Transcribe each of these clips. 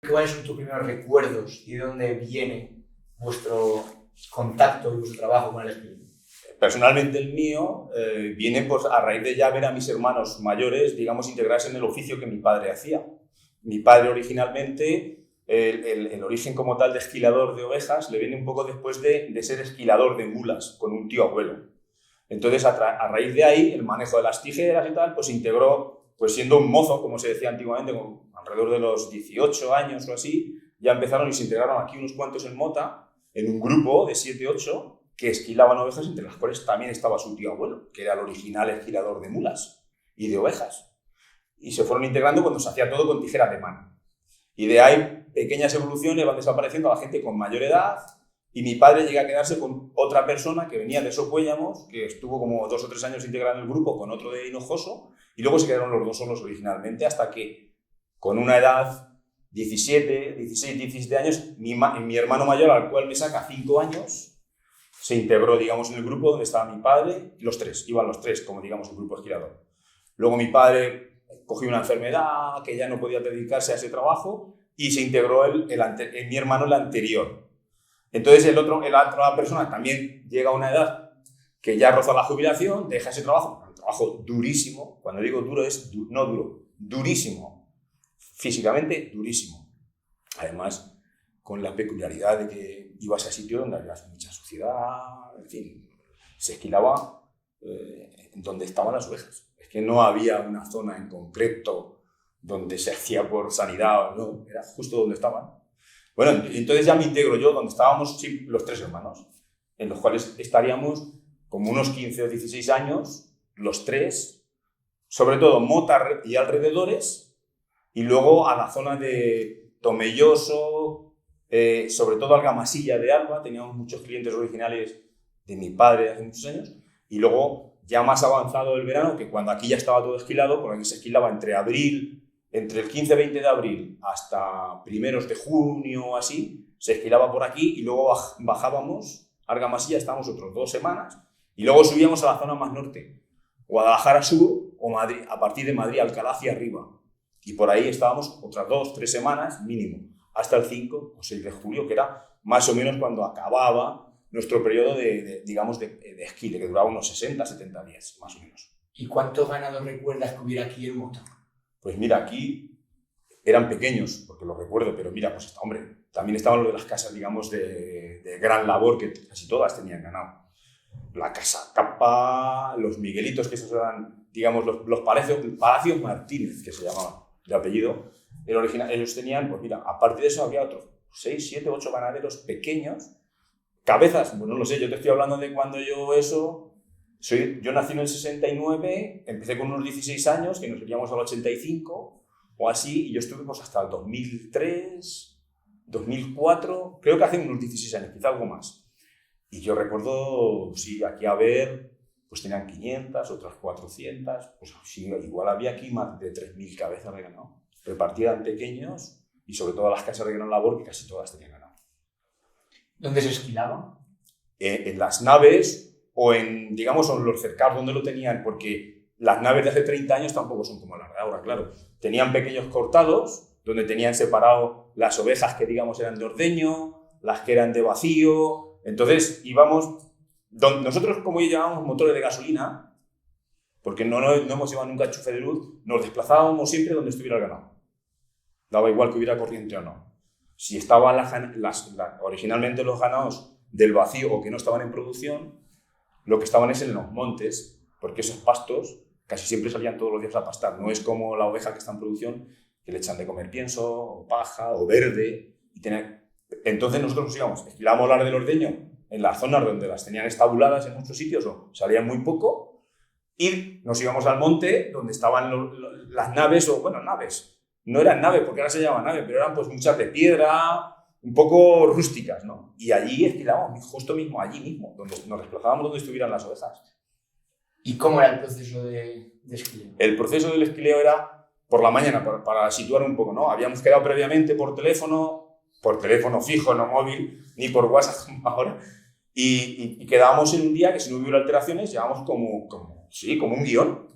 ¿Cuáles son tus primeros recuerdos y de dónde viene vuestro contacto y vuestro trabajo con el esquí? Personalmente el mío viene pues, a raíz de ya ver a mis hermanos mayores, digamos, integrarse en el oficio que mi padre hacía. Mi padre originalmente, el origen como tal de esquilador de ovejas, le viene un poco después de ser esquilador de mulas con un tío abuelo. Entonces, a raíz de ahí, el manejo de las tijeras y tal, pues se integró, pues siendo un mozo, como se decía antiguamente, con alrededor de los 18 años o así, ya empezaron y se integraron aquí unos cuantos en Mota, en un grupo de 7, 8, que esquilaban ovejas, entre las cuales también estaba su tío abuelo, que era el original esquilador de mulas y de ovejas. Y se fueron integrando cuando se hacía todo con tijeras de mano. Y de ahí, pequeñas evoluciones, van desapareciendo a la gente con mayor edad, y mi padre llega a quedarse con otra persona que venía de Socuéllamos, que estuvo como 2 o 3 años integrado en el grupo con otro de Hinojoso, y luego se quedaron los dos solos originalmente, hasta que, con una edad 17, 16, 17 años, mi hermano mayor, al cual me saca 5 años, se integró, digamos, en el grupo donde estaba mi padre, los tres, iban los tres, como digamos, el grupo esquilador. Luego mi padre cogió una enfermedad, que ya no podía dedicarse a ese trabajo, y se integró mi hermano, el anterior. Entonces la otra persona también llega a una edad que ya roza la jubilación, deja ese trabajo, un trabajo durísimo. Cuando digo duro es no duro, durísimo, físicamente durísimo. Además, con la peculiaridad de que ibas a sitios donde había mucha suciedad, en fin, se esquilaba donde estaban las ovejas. Es que no había una zona en concreto donde se hacía por sanidad, no, era justo donde estaban. Bueno, entonces ya me integro yo, donde estábamos sí, los 3 hermanos, en los cuales estaríamos como unos 15 o 16 años, los 3, sobre todo Mota y alrededores, y luego a la zona de Tomelloso, sobre todo Argamasilla de Alba, teníamos muchos clientes originales de mi padre hace muchos años, y luego ya más avanzado el verano, que cuando aquí ya estaba todo esquilado, porque aquí se esquilaba entre el 15-20 de abril hasta primeros de junio o así, se esquilaba por aquí y luego bajábamos a Argamasilla, estábamos otros 2 semanas y luego subíamos a la zona más norte, Guadalajara sur o Madrid, a partir de Madrid, Alcalá hacia arriba. Y por ahí estábamos otras 2, 3 semanas mínimo, hasta el 5 o 6 de julio, que era más o menos cuando acababa nuestro periodo de esquile, que duraba unos 60, 70 días, más o menos. ¿Y cuántos ganados recuerdas que hubiera aquí en Mota? Pues mira, aquí eran pequeños, porque los recuerdo, pero mira, pues hombre, también estaban lo de las casas, digamos, de gran labor, que casi todas tenían ganado. La Casa Capa, los Miguelitos, que esos eran, digamos, los Palacios Martínez, que se llamaban, de apellido. El original, ellos tenían, pues mira, aparte de eso había otros 6, 7, 8 ganaderos pequeños, cabezas, bueno, no lo sé, yo te estoy hablando de cuando yo nací en el 69, empecé con unos 16 años, que nos iríamos al 85 o así, y yo estuve pues, hasta el 2003, 2004, creo que hace unos 16 años, quizá algo más. Y yo recuerdo, sí, aquí a ver, pues tenían 500, otras 400, pues sí, igual había aquí más de 3.000 cabezas de ganado, repartidas en pequeños y sobre todo las casas de gran labor, que casi todas tenían ganado. ¿Dónde se esquilaba? En las naves o en, digamos, en los cercados donde lo tenían, porque las naves de hace 30 años tampoco son como las de ahora, claro. Tenían pequeños cortados, donde tenían separado las ovejas que, digamos, eran de ordeño, las que eran de vacío. Entonces íbamos, nosotros como llevábamos motores de gasolina, porque no hemos llevado nunca enchufe de luz, nos desplazábamos siempre donde estuviera el ganado. Daba igual que hubiera corriente o no. Si estaban originalmente los ganados del vacío o que no estaban en producción, lo que estaban es en los montes, porque esos pastos casi siempre salían todos los días a pastar. No es como la oveja que está en producción, que le echan de comer pienso, o paja, o verde. Entonces nosotros nos íbamos, esquilábamos las del ordeño en las zonas donde las tenían estabuladas en muchos sitios o salían muy poco, y nos íbamos al monte donde estaban las naves, o bueno, naves. No eran naves, porque ahora se llaman naves, pero eran pues muchas de piedra, un poco rústicas, ¿no? Y allí esquilábamos, justo mismo, allí mismo, donde nos desplazábamos donde estuvieran las ovejas. ¿Y cómo era el proceso de esquileo? El proceso del esquileo era por la mañana, para situar un poco, ¿no? Habíamos quedado previamente por teléfono fijo, no móvil, ni por WhatsApp ahora, y quedábamos en un día que si no hubiera alteraciones, llevábamos como un guión.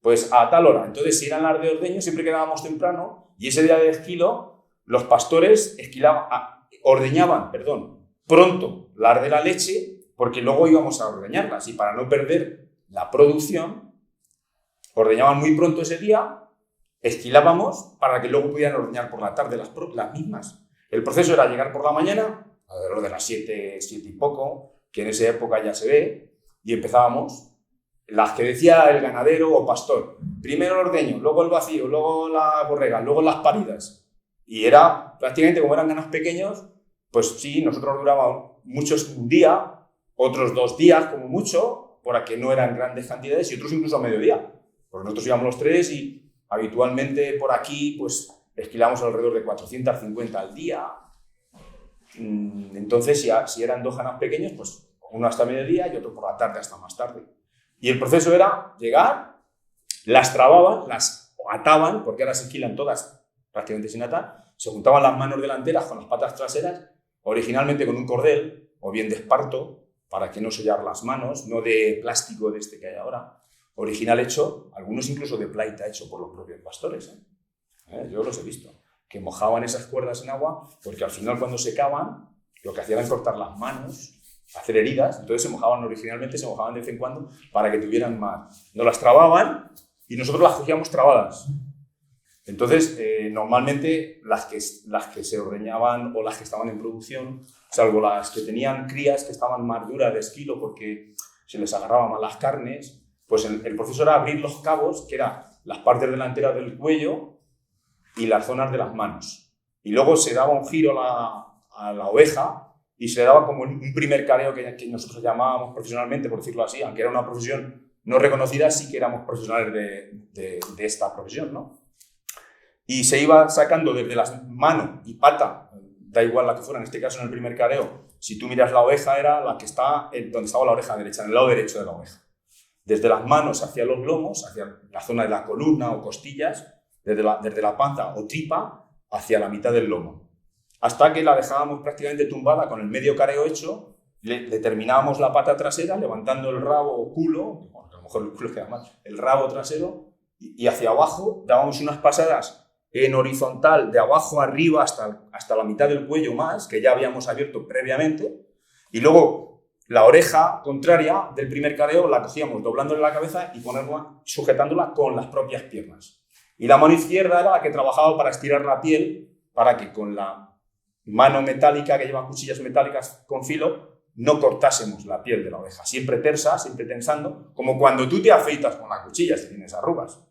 Pues a tal hora. Entonces, si eran las de ordeño, siempre quedábamos temprano, y ese día de esquilo los pastores ordeñaban pronto las de la leche, porque luego íbamos a ordeñarlas, y para no perder la producción, ordeñaban muy pronto ese día, esquilábamos para que luego pudieran ordeñar por la tarde las mismas. El proceso era llegar por la mañana, alrededor de las 7 y poco, que en esa época ya se ve, y empezábamos las que decía el ganadero o pastor. Primero el ordeño, luego el vacío, luego la borrega, luego las paridas. Y era prácticamente, como eran ganos pequeños, pues sí, nosotros durábamos muchos un día, otros 2 días como mucho, porque no eran grandes cantidades, y otros incluso a mediodía. Pues nosotros íbamos los 3 y habitualmente por aquí pues esquilamos alrededor de 450 al día. Entonces, si eran 2 ganos pequeños, pues uno hasta mediodía y otro por la tarde hasta más tarde. Y el proceso era llegar, las trababan, las ataban, porque ahora se esquilan todas prácticamente sin atar, se juntaban las manos delanteras con las patas traseras, originalmente con un cordel o bien de esparto, para que no sellar las manos, no de plástico de este que hay ahora, original hecho, algunos incluso de plaita hecho por los propios pastores. Yo los he visto, que mojaban esas cuerdas en agua, porque al final cuando secaban, lo que hacían era cortar las manos, hacer heridas, entonces originalmente se mojaban de vez en cuando para que tuvieran más. Nos las trababan y nosotros las cogíamos trabadas. Entonces, normalmente las que se ordeñaban o las que estaban en producción, salvo las que tenían crías que estaban más duras de esquilo porque se les agarraban mal las carnes, pues el proceso era abrir los cabos, que eran las partes delanteras del cuello y las zonas de las manos. Y luego se daba un giro a la oveja y se le daba como un primer careo que nosotros llamábamos profesionalmente, por decirlo así, aunque era una profesión no reconocida, sí que éramos profesionales de esta profesión, ¿no? Y se iba sacando desde las manos y pata, da igual la que fuera, en este caso en el primer careo, si tú miras la oveja era la que está donde estaba la oreja derecha, en el lado derecho de la oveja. Desde las manos hacia los lomos, hacia la zona de la columna o costillas, desde la panza o tripa hacia la mitad del lomo. Hasta que la dejábamos prácticamente tumbada con el medio careo hecho, le terminábamos la pata trasera levantando el rabo o culo, bueno, a lo mejor el culo queda mal, el rabo trasero, y hacia abajo dábamos unas pasadas en horizontal de abajo arriba hasta la mitad del cuello más, que ya habíamos abierto previamente, y luego la oreja contraria del primer careo la cogíamos doblándole la cabeza y sujetándola con las propias piernas. Y la mano izquierda era la que trabajaba para estirar la piel, para que con la mano metálica que lleva cuchillas metálicas con filo, no cortásemos la piel de la oveja. Siempre tersa, siempre tensando, como cuando tú te afeitas con la cuchilla si tienes arrugas.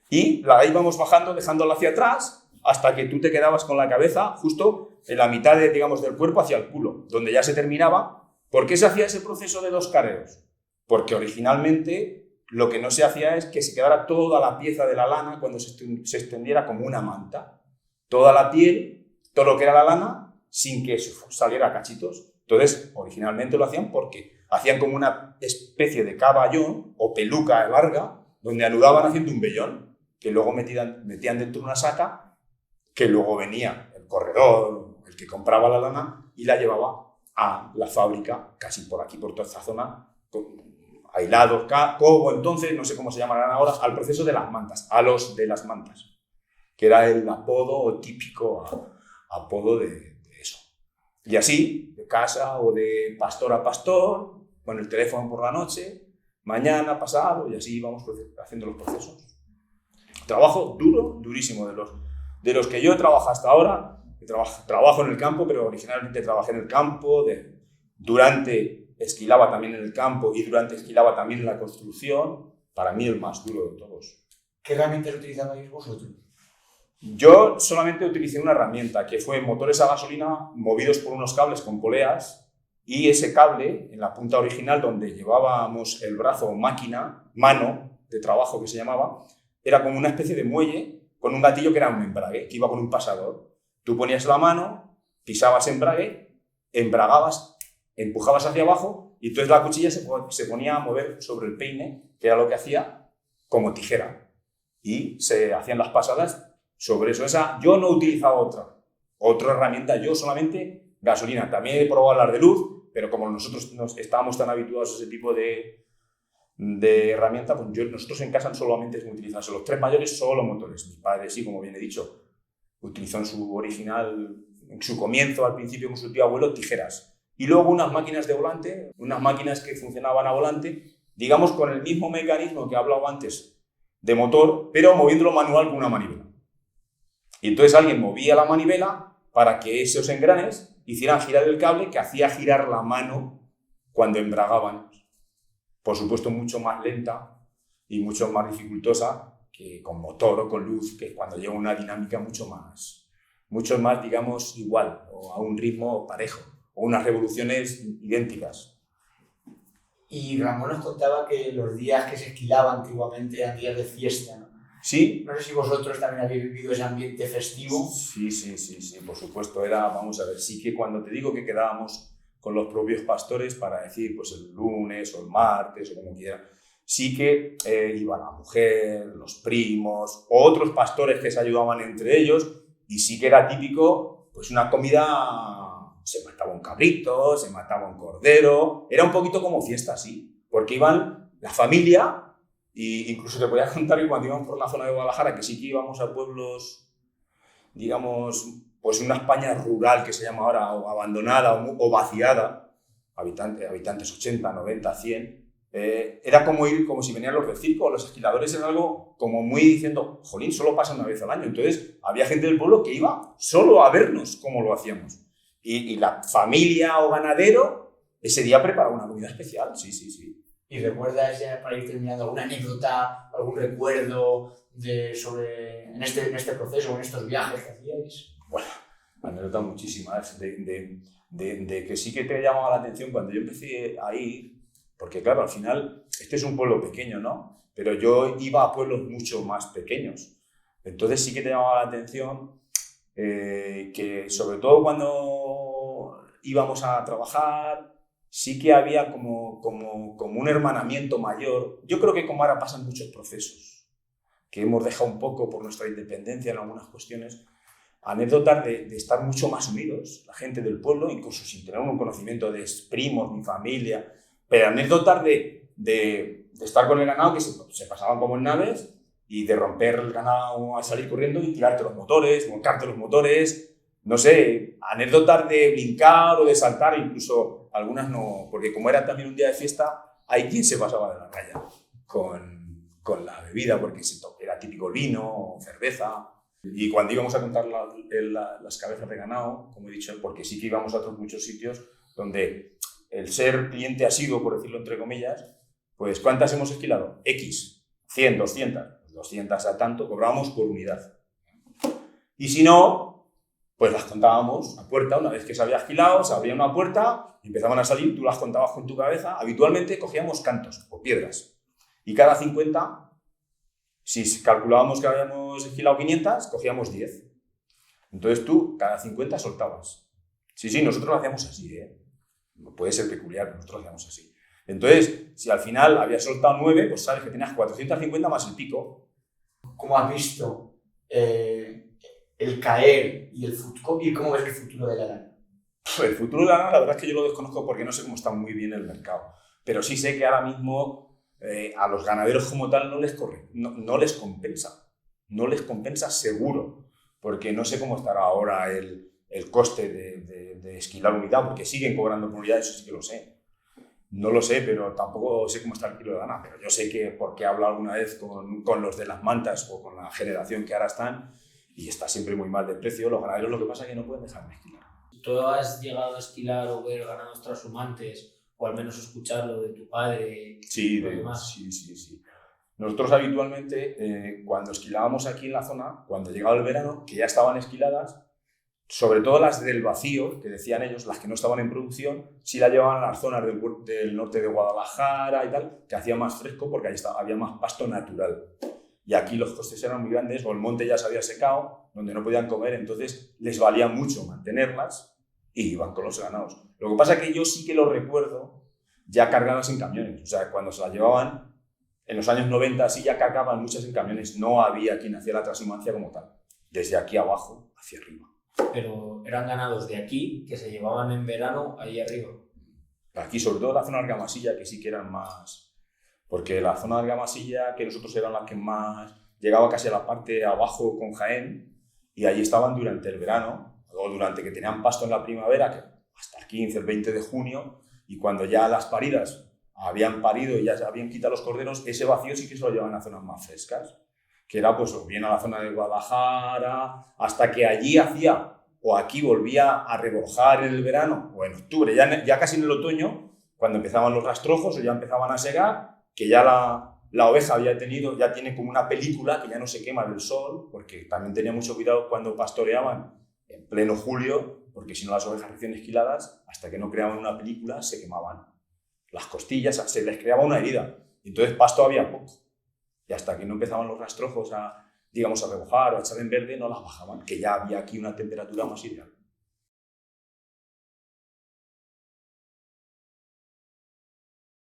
Y la íbamos bajando, dejándola hacia atrás, hasta que tú te quedabas con la cabeza justo en la mitad del cuerpo hacia el culo, donde ya se terminaba. ¿Por qué se hacía ese proceso de 2 careos? Porque originalmente lo que no se hacía es que se quedara toda la pieza de la lana cuando se extendiera como una manta. Toda la piel, todo lo que era la lana, sin que saliera cachitos. Entonces, originalmente lo hacían porque hacían como una especie de caballón o peluca larga, donde anudaban haciendo un vellón, que luego metían dentro de una saca, que luego venía el corredor, el que compraba la lana, y la llevaba a la fábrica, casi por aquí, por toda esta zona, aislados, cobo, entonces, no sé cómo se llamarán ahora, al proceso de las mantas, a los de las mantas, que era el apodo o típico apodo de eso. Y así, de casa o de pastor a pastor, con el teléfono por la noche, mañana, pasado, y así íbamos haciendo los procesos. Trabajo duro, durísimo, de los que yo he trabajado hasta ahora. Trabajo en el campo, pero originalmente trabajé en el campo, esquilaba también en el campo y durante esquilaba también en la construcción. Para mí el más duro de todos. ¿Qué herramientas utilizabais vosotros? Yo solamente utilicé una herramienta, que fue motores a gasolina movidos por unos cables con poleas, y ese cable, en la punta original donde llevábamos el brazo o mano de trabajo que se llamaba, era como una especie de muelle con un gatillo que era un embrague, que iba con un pasador. Tú ponías la mano, pisabas embrague, embragabas, empujabas hacia abajo y entonces la cuchilla se ponía a mover sobre el peine, que era lo que hacía como tijera. Y se hacían las pasadas sobre eso. Yo no utilizaba otra herramienta, yo solamente gasolina. También he probado las de luz, pero como nosotros estábamos tan habituados a ese tipo de herramienta, pues nosotros en casa solamente utilizamos los 3 mayores, solo motores. Mi padre sí, como bien he dicho, utilizó en su comienzo, al principio con su tío abuelo, tijeras. Y luego unas máquinas de volante, unas máquinas que funcionaban a volante, digamos con el mismo mecanismo que he hablado antes de motor, pero moviéndolo manual con una manivela. Y entonces alguien movía la manivela para que esos engranes hicieran girar el cable que hacía girar la mano cuando embragaban. Por supuesto, mucho más lenta y mucho más dificultosa que con motor o con luz, que cuando lleva una dinámica mucho más, digamos, igual, o a un ritmo parejo, o unas revoluciones idénticas. Y Ramón nos contaba que los días que se esquilaba antiguamente eran días de fiesta, ¿no? Sí. No sé si vosotros también habéis vivido ese ambiente festivo. Sí, por supuesto. Vamos a ver, sí que cuando te digo que quedábamos con los propios pastores para decir, pues el lunes o el martes o como quiera, sí que iba la mujer, los primos, otros pastores que se ayudaban entre ellos, y sí que era típico, pues una comida, se mataba un cabrito, se mataba un cordero, era un poquito como fiesta, sí, porque iban la familia. Y incluso te podía contar que cuando íbamos por la zona de Guadalajara, que sí que íbamos a pueblos, digamos, pues una España rural que se llama ahora, o abandonada o vaciada, habitantes 80, 90, 100, era como ir, como si venían los del circo, los esquiladores, era algo como muy diciendo, jolín, solo pasa una vez al año. Entonces había gente del pueblo que iba solo a vernos cómo lo hacíamos. Y la familia o ganadero ese día preparaba una comida especial, sí. ¿Y recuerdas, ya para ir terminando, alguna anécdota, algún recuerdo en este proceso, en estos viajes que hacíais? Bueno, anécdotas muchísimas de que sí que te llamaba la atención cuando yo empecé a ir, porque claro, al final, este es un pueblo pequeño, ¿no? Pero yo iba a pueblos mucho más pequeños. Entonces sí que te llamaba la atención que sobre todo cuando íbamos a trabajar, sí que había como un hermanamiento mayor. Yo creo que como ahora pasan muchos procesos, que hemos dejado un poco por nuestra independencia en algunas cuestiones, anécdotas de estar mucho más unidos, la gente del pueblo, incluso sin tener un conocimiento de primos ni familia, pero anécdotas de estar con el ganado que se pasaban como en naves y de romper el ganado a salir corriendo y tirarte los motores, montarte los motores. No sé, anécdotas de brincar o de saltar, incluso algunas no, porque como era también un día de fiesta, hay quien se pasaba de la raya con la bebida, porque era típico el vino o cerveza. Y cuando íbamos a contar las cabezas de ganado, como he dicho, porque sí que íbamos a otros muchos sitios donde el ser cliente asiduo, por decirlo entre comillas, pues ¿cuántas hemos esquilado? X, 100, 200 a tanto, cobrábamos por unidad. Y si no, pues las contábamos a puerta. Una vez que se había esquilado, se abría una puerta, empezaban a salir, tú las contabas con tu cabeza. Habitualmente cogíamos cantos o piedras. Y cada 50, si calculábamos que habíamos esquilado 500, cogíamos 10. Entonces tú, cada 50 soltabas. Sí, nosotros lo hacíamos así, ¿eh? Puede ser peculiar, pero nosotros lo hacíamos así. Entonces, si al final habías soltado 9, pues sabes que tenías 450 más el pico. ¿Cómo has visto el caer y el futuro? ¿Y cómo ves el futuro de la lana? El futuro de la lana, la verdad es que yo lo desconozco porque no sé cómo está muy bien el mercado. Pero sí sé que ahora mismo a los ganaderos como tal no les compensa. No les compensa seguro. Porque no sé cómo estará ahora el coste de esquilar unidad, porque siguen cobrando por unidad, eso sí que lo sé. No lo sé, pero tampoco sé cómo está el kilo de lana. Pero yo sé que, porque he hablado alguna vez con los de las mantas o con la generación que ahora están, y está siempre muy mal de precio. Los ganaderos lo que pasa es que no pueden dejar de esquilar. ¿Tú has llegado a esquilar o ver ganados trashumantes, o al menos escucharlo de tu padre? Sí. Nosotros habitualmente, cuando esquilábamos aquí en la zona, cuando llegaba el verano, que ya estaban esquiladas, sobre todo las del vacío, que decían ellos, las que no estaban en producción, sí la llevaban a las zonas del norte de Guadalajara y tal, que hacía más fresco porque ahí había más pasto natural. Y aquí los costes eran muy grandes, o el monte ya se había secado, donde no podían comer, entonces les valía mucho mantenerlas y iban con los ganados. Lo que pasa es que yo sí que lo recuerdo ya cargadas en camiones. O sea, cuando se las llevaban, en los años 90 sí ya cargaban muchas en camiones. No había quien hacía la transhumancia como tal, desde aquí abajo hacia arriba. Pero eran ganados de aquí que se llevaban en verano ahí arriba. Aquí, sobre todo la zona de Argamasilla, que sí que eran más... Porque la zona de Argamasilla, que nosotros eran las que más... Llegaba casi a la parte de abajo con Jaén, y allí estaban durante el verano, o durante que tenían pasto en la primavera, que hasta el 15, el 20 de junio, y cuando ya las paridas habían parido y ya se habían quitado los corderos, ese vacío sí que se lo llevaban a zonas más frescas, que era pues o bien a la zona de Guadalajara, hasta que allí hacía, o aquí volvía a rebrojar en el verano, o en octubre, ya casi en el otoño, cuando empezaban los rastrojos o ya empezaban a segar, que ya la oveja ya tiene como una película que ya no se quema del sol, porque también tenía mucho cuidado cuando pastoreaban en pleno julio, porque si no las ovejas recién esquiladas, hasta que no creaban una película, se quemaban las costillas, se les creaba una herida. Entonces pasto había poco. Y hasta que no empezaban los rastrojos a, digamos, a remojar o a echar en verde, no las bajaban, que ya había aquí una temperatura más ideal.